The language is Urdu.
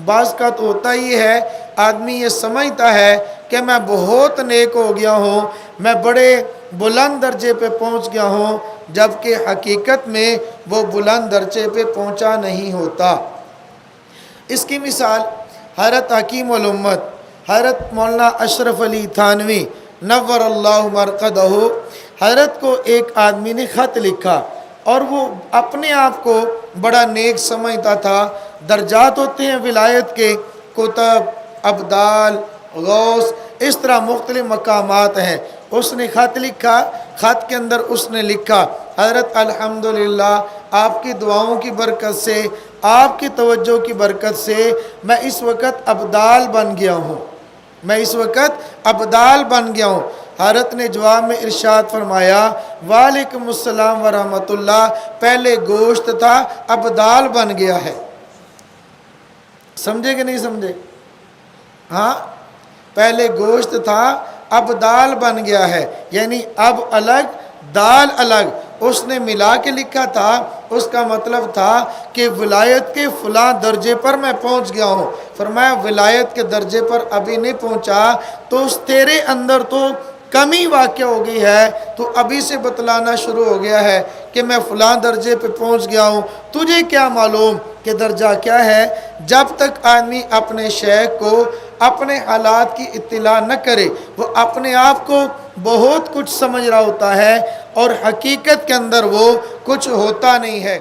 بعض کا تو ہوتا ہی ہے، آدمی یہ سمجھتا ہے کہ میں بہت نیک ہو گیا ہوں، میں بڑے بلند درجے پہ پہنچ گیا ہوں، جبکہ حقیقت میں وہ بلند درجے پہ پہنچا نہیں ہوتا۔ اس کی مثال حضرت حکیم الامت حضرت مولانا اشرف علی تھانوی نور اللہ مرقدہ، حضرت کو ایک آدمی نے خط لکھا اور وہ اپنے آپ کو بڑا نیک سمجھتا تھا۔ درجات ہوتے ہیں ولایت کے، کتب، ابدال، غوث، اس طرح مختلف مقامات ہیں۔ اس نے خط لکھا، خط کے اندر اس نے لکھا حضرت الحمدللہ آپ کی دعاؤں کی برکت سے، آپ کی توجہ کی برکت سے میں اس وقت ابدال بن گیا ہوں، میں اس وقت ابدال بن گیا ہوں۔ حضرت نے جواب میں ارشاد فرمایا وعلیکم السلام ورحمۃ اللہ، پہلے گوشت تھا ابدال بن گیا ہے۔ سمجھے کہ نہیں سمجھے؟ ہاں، پہلے گوشت تھا اب دال بن گیا ہے، یعنی اب الگ دال الگ۔ اس نے ملا کے لکھا تھا، اس کا مطلب تھا کہ ولایت کے فلاں درجے پر میں پہنچ گیا ہوں۔ فرمایا ولایت کے درجے پر ابھی نہیں پہنچا تو اس تیرے اندر تو کمی واقع ہو گئی ہے، تو ابھی سے بتلانا شروع ہو گیا ہے کہ میں فلاں درجے پہ پہنچ گیا ہوں۔ تجھے کیا معلوم کہ درجہ کیا ہے؟ جب تک آدمی اپنے شیخ کو اپنے حالات کی اطلاع نہ کرے، وہ اپنے آپ کو بہت کچھ سمجھ رہا ہوتا ہے اور حقیقت کے اندر وہ کچھ ہوتا نہیں ہے۔